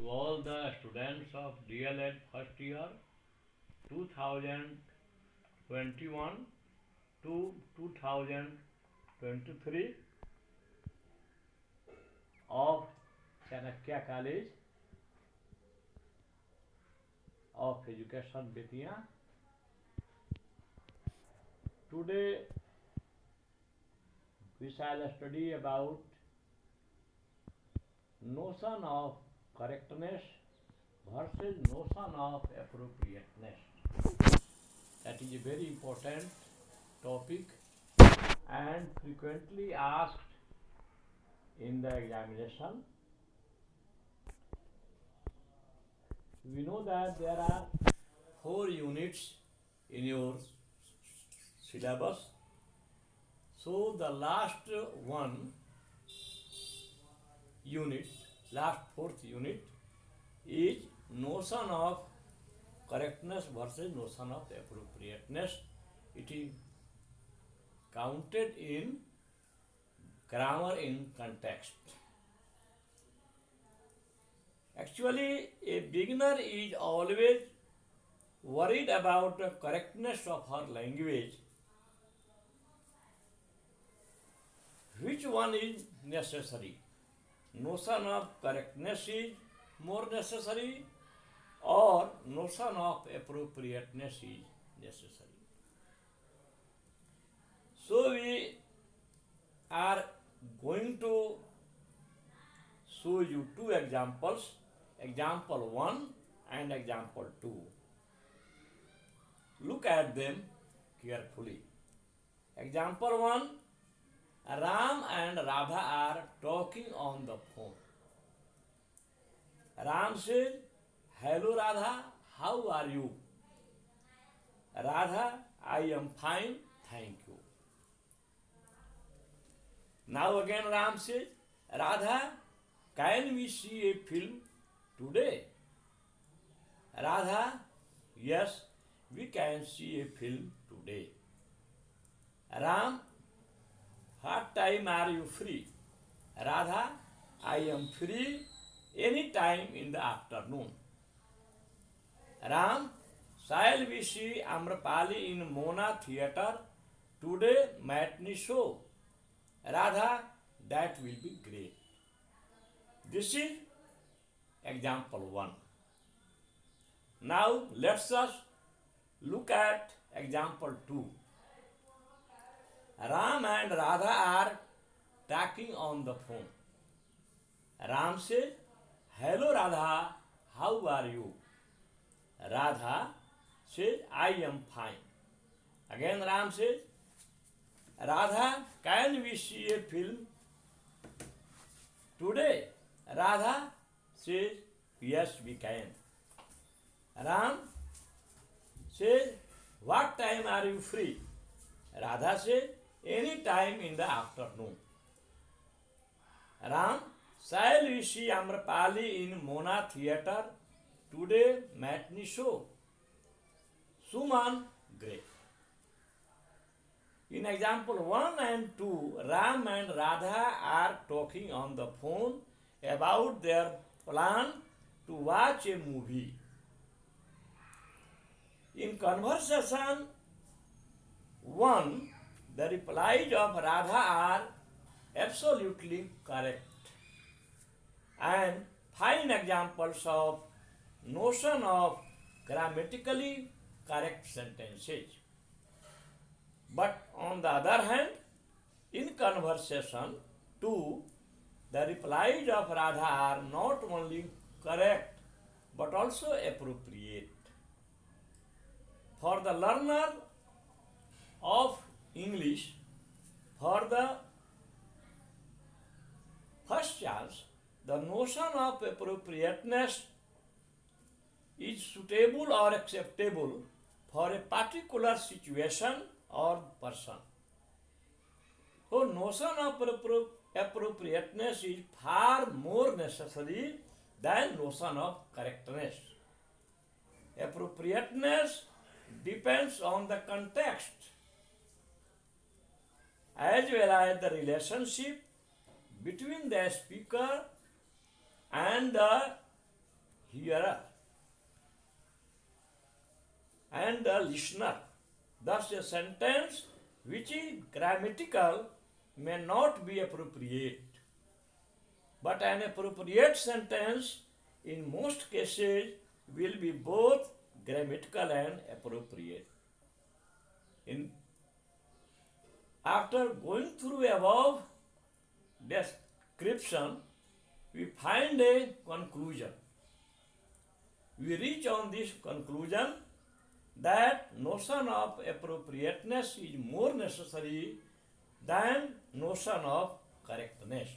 to all the students of DLED first year 2021 to 2023 of Chanakya College of Education Bettiya. Today we shall study about notion of correctness versus notion of appropriateness. That is a very important topic and frequently asked in the examination. We know that there are 4 units in your syllabus. So the last unit, last 4th unit is notion of correctness versus notion of appropriateness. It is counted in grammar in context. Actually, a beginner is always worried about the correctness of her language. Which one is necessary? Notion of correctness is more necessary or notion of appropriateness is necessary. So we are going to show you 2 examples, example 1 and example 2. Look at them carefully. Example 1, Ram and Radha are talking on the phone. Ram says, "Hello Radha, how are you?" Radha, "I am fine, thank you." Now again Ram says, "Radha, can we see a film today?" Radha, "Yes, we can see a film today." Ram, "What time are you free?" Radha, "I am free any time in the afternoon." Ram, "Shall we see Amrapali in Mona Theatre today matinee show?" Radha, "That will be great." This is example 1. Now let's us look at example 2. Ram and Radha are talking on the phone. Ram says, "Hello Radha, how are you?" Radha says, "I am fine." Again Ram says, "Radha, can we see a film today?" Radha says, "Yes, we can." Ram says, "What time are you free?" Radha says, "Any time in the afternoon." Ram, "Shall we see Amrapali in Mona Theatre today matinee show?" Suman, great. In example 1 and 2, Ram and Radha are talking on the phone about their plan to watch a movie. In conversation 1, the replies of Radha are absolutely correct and fine examples of notion of grammatically correct sentences. But on the other hand, in conversation 2, the replies of Radha are not only correct but also appropriate. For the learner of English, for the first chance, the notion of appropriateness is suitable or acceptable for a particular situation or person. So notion of appropriateness is far more necessary than notion of correctness. Appropriateness depends on the context as well as the relationship between the speaker and the hearer and the listener. Thus, a sentence which is grammatical may not be appropriate, but an appropriate sentence in most cases will be both grammatical and appropriate. After going through above description, we find a conclusion. We reach on this conclusion that notion of appropriateness is more necessary than notion of correctness.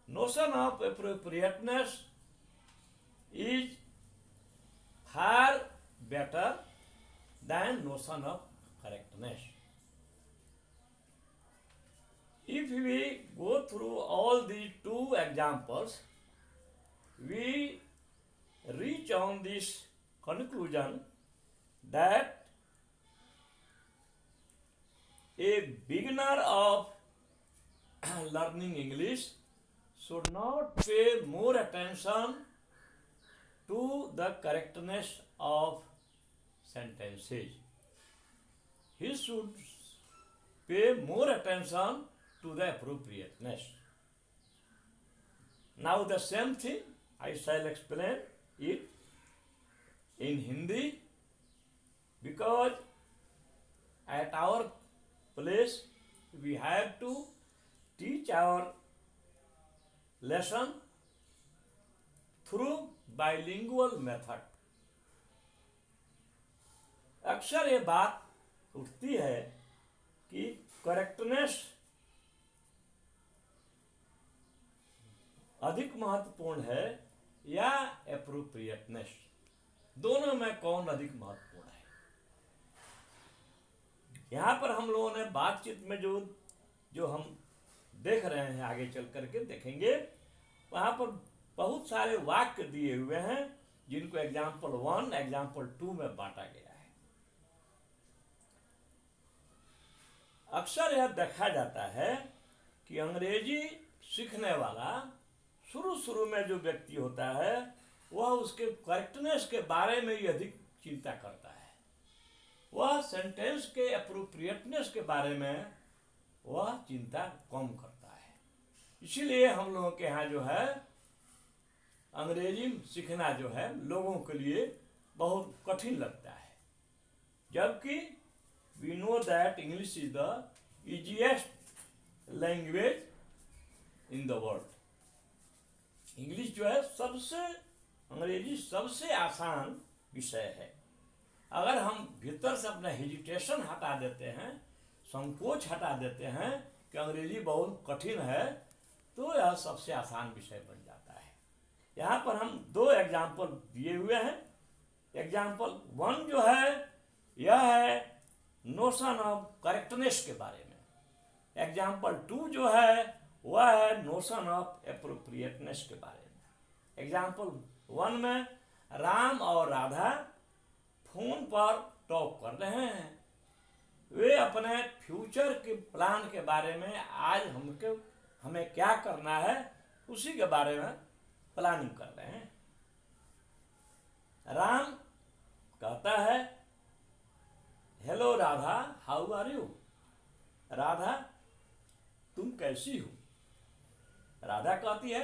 Notion of appropriateness is far better than notion of correctness. If we go through all these two examples, we reach on this conclusion that a beginner of learning English should not pay more attention to the correctness of sentences. He should pay more attention to the appropriateness. Now the same thing I shall explain it in Hindi, because at our place we have to teach our lesson through bilingual method. अक्सर ये बात उठती है कि correctness अधिक महत्वपूर्ण है या एप्रोप्रिएटनेस, दोनों में कौन अधिक महत्वपूर्ण है। यहाँ पर हम लोगों ने बातचीत में जो हम देख रहे हैं, आगे चल करके देखेंगे, वहाँ पर बहुत सारे वाक्य दिए हुए हैं जिनको एग्जाम्पल 1, एग्जाम्पल 2 में बांटा गया है। अक्सर यह देखा जाता है कि अंग्रेजी सीखने वाला शुरू में जो व्यक्ति होता है वह उसके करेक्टनेस के बारे में ही अधिक चिंता करता है, वह सेंटेंस के अप्रोप्रिएटनेस के बारे में वह चिंता कम करता है। इसीलिए हम लोगों के यहाँ जो है अंग्रेजी सीखना जो है लोगों के लिए बहुत कठिन लगता है, जबकि we know that English is the easiest language in the world. English जो है अंग्रेजी सबसे आसान विषय है। अगर हम भीतर से अपना हेजिटेशन हटा देते हैं, संकोच हटा देते हैं कि अंग्रेजी बहुत कठिन है, तो यह सबसे आसान विषय बन जाता है। यहाँ पर हम 2 एग्जाम्पल दिए हुए हैं। एग्जाम्पल 1 जो है यह है नोशन ऑफ करेक्टनेस के बारे में। एग्जाम्पल 2 जो है वह है नोशन ऑफ एप्रोप्रिएटनेस के बारे में। एग्जाम्पल 1 में राम और राधा फोन पर टॉक कर रहे हैं। वे अपने फ्यूचर के प्लान के बारे में, आज हमें क्या करना है उसी के बारे में प्लानिंग कर रहे हैं। राम कहता है hello Radha, how are you. Radha, तुम कैसी हो। राधा कहती है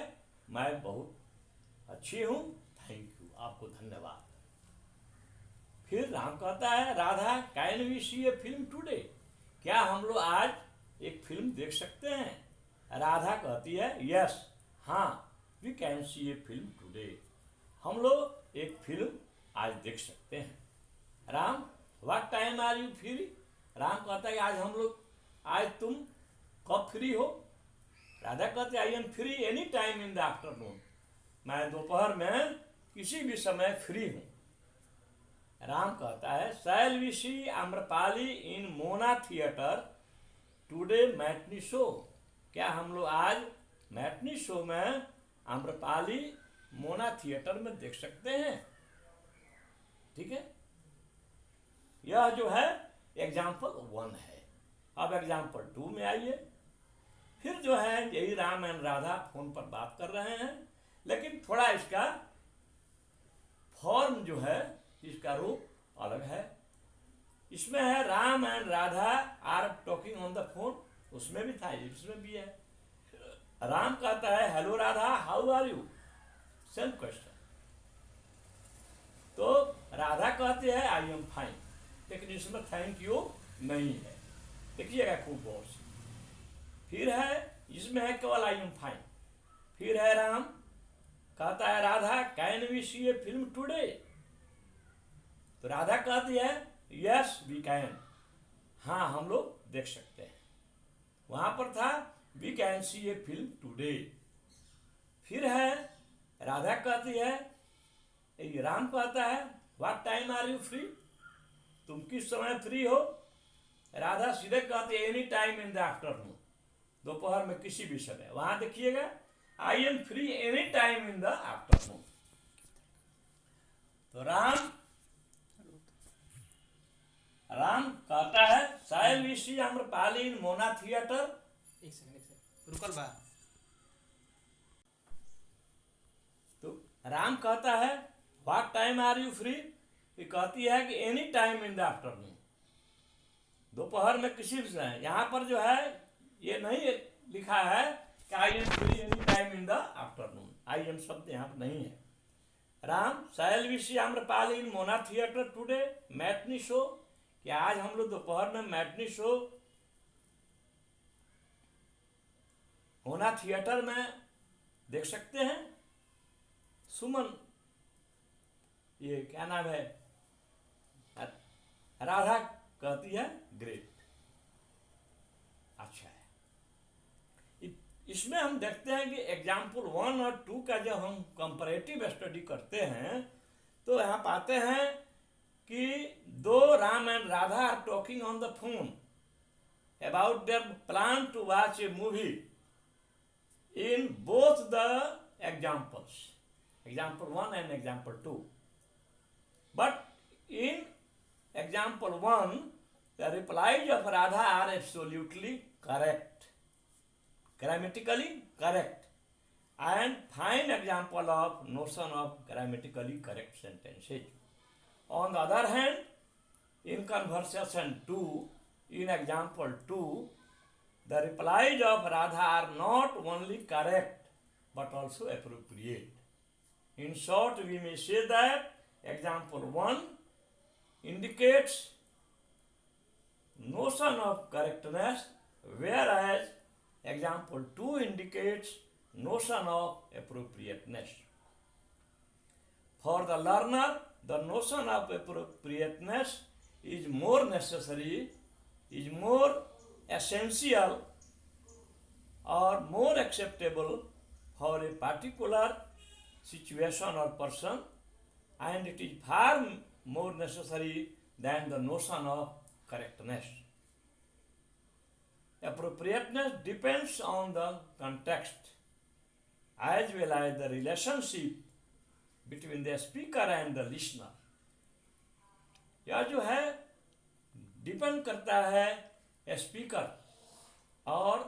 मैं बहुत अच्छी हूं, थैंक यू, आपको धन्यवाद। फिर राम कहता है Radha, can we see a film today, क्या हम लोग आज एक फिल्म देख सकते हैं। राधा कहती है यस, हाँ, we can see a film today, हम लोग एक फिल्म आज देख सकते हैं। Ram, what time are you free. Ram कहता है आज तुम कब फ्री हो। राधा कहते I am free any time in the afternoon, मैं दोपहर में किसी भी समय फ्री हूं। राम कहता है shall we see Amrapali in Mona theatre today matinee show, क्या हम लोग आज मैटनी शो में आम्रपाली मोना थिएटर में देख सकते हैं। ठीक है, यह जो है एग्जाम्पल 1 है। अब एग्जाम्पल 2 में आइए। फिर जो है यही राम एंड राधा फोन पर बात कर रहे हैं। लेकिन थोड़ा इसका फॉर्म जो है, इसका रूप अलग है। इसमें है Ram and Radha are talking on the phone, उसमें भी था, इसमें भी है। राम कहता है hello Radha how are you, same question. तो राधा कहती है आई एम फाइन, लेकिन इसमें थैंक यू नहीं है, देखिएगा खूब गौर से। फिर है इसमें है केवल आई एम फाइन। फिर है राम कहता है Radha can we see a film today, तो राधा कहती है यस वी कैन, हाँ हम लोग देख सकते हैं। वहां पर था we can see a film today. फिर है राधा कहती है, राम कहता है what time are you free, तुम किस समय फ्री हो। राधा सीधे कहती है any time in the afternoon, दोपहर में किसी भी समय। वहां देखिएगा I am free any time in the afternoon. तो राम कहता है शायद we see Amrapali in Mona theatre. एक सेकंड रुकल बा। तो राम कहता है what time are you free, ये कहती है कि any time in the afternoon, दोपहर में किसी भी समय। यहाँ पर जो है ये नहीं लिखा है कि I am free any time in the afternoon, I am शब्द यहाँ पर नहीं है। Ram shall we see Amrapali in Mona theatre today, matinee show, कि आज हम लोग दोपहर में मैटनी शो मोना थिएटर में देख सकते हैं। सुमन, ये क्या नाम है, राधा कहती है ग्रेट, अच्छा है। इसमें हम देखते हैं कि एग्जाम्पल 1 और 2 का जब हम कंपैरेटिव स्टडी करते हैं तो यहाँ पाते हैं कि दो Ram and Radha are talking on the phone about their plan to watch a movie in both the examples, example 1 and example 2. But in example 1, the replies of Radha are absolutely correct, grammatically correct, and fine example of notion of grammatically correct sentences. On the other hand, in conversation 2, in example 2, the replies of Radha are not only correct but also appropriate. In short, we may say that example 1 indicates notion of correctness, whereas example 2 indicates notion of appropriateness. For the learner, the notion of appropriateness is more necessary, is more essential or more acceptable for a particular situation or person, and it is far more necessary than the notion of correctness. Appropriateness depends on the context as well as the relationship between the speaker and the listener. यह जो है depend करता है speaker और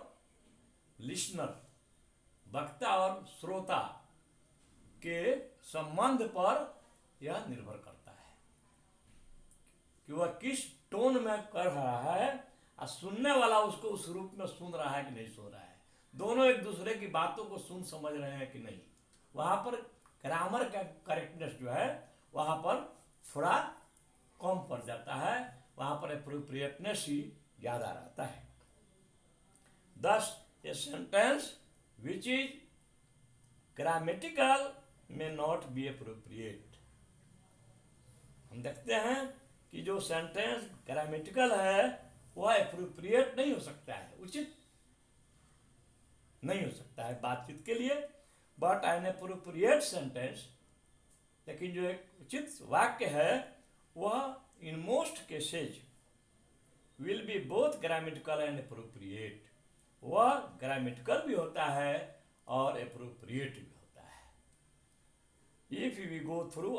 listener, वक्ता और श्रोता के संबंध पर यह निर्भर करता है कि वह किस टोन में कर रहा है और सुनने वाला उसको उस रूप में सुन रहा है कि नहीं सुन रहा है, दोनों एक दूसरे की बातों को सुन समझ रहे हैं कि नहीं। वहां पर ग्रामर का करेक्टनेस जो है वहां पर थोड़ा कम पड़ जाता है, वहां पर एप्रोप्रिएटनेस ही ज्यादा रहता है। Thus, a sentence which is grammatical may not be appropriate. हम देखते हैं कि जो सेंटेंस ग्रामेटिकल है वह एप्रोप्रिएट नहीं हो सकता है, उचित नहीं हो सकता है बातचीत के लिए। बट एन एप्रोप्रिएट सेंटेंस, लेकिन जो एक उचित वाक्य है वह in most cases will be both grammatical and appropriate, वह ग्रामेटिकल भी होता है और एप्रोप्रिएट भी होता है। If we go through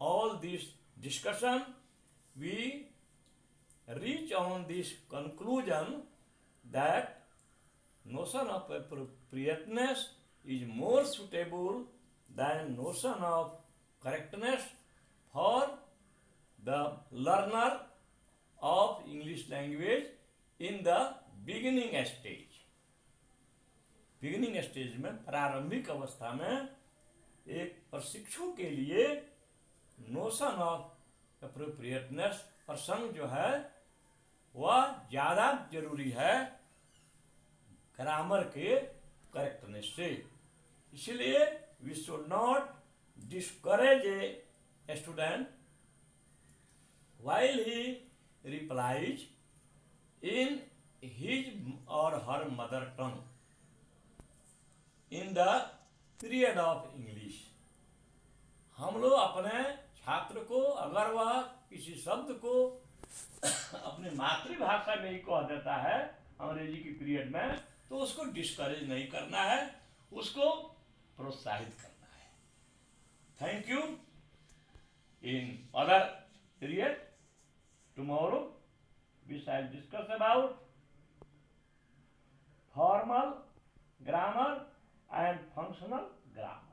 all this discussion we reach on this conclusion that notion of appropriateness is more suitable than notion of correctness for the learner of English language in the beginning stage. Beginning stage में, प्रारंभिक अवस्था में एक प्रशिक्षु के लिए notion of appropriateness, प्रसंग जो है वह ज़्यादा जरूरी है ग्रामर के करेक्टनेस से। इसलिए we should not discourage a student while he replies in his or her mother tongue in the period of English। हम लोग अपने छात्र को अगर वह किसी शब्द को अपनी मातृभाषा में ही कह देता है अंग्रेजी की पीरियड में, तो उसको डिस्करेज नहीं करना है, उसको प्रोत्साहित करना है। Thank you. In other period tomorrow we shall discuss about formal grammar and functional grammar.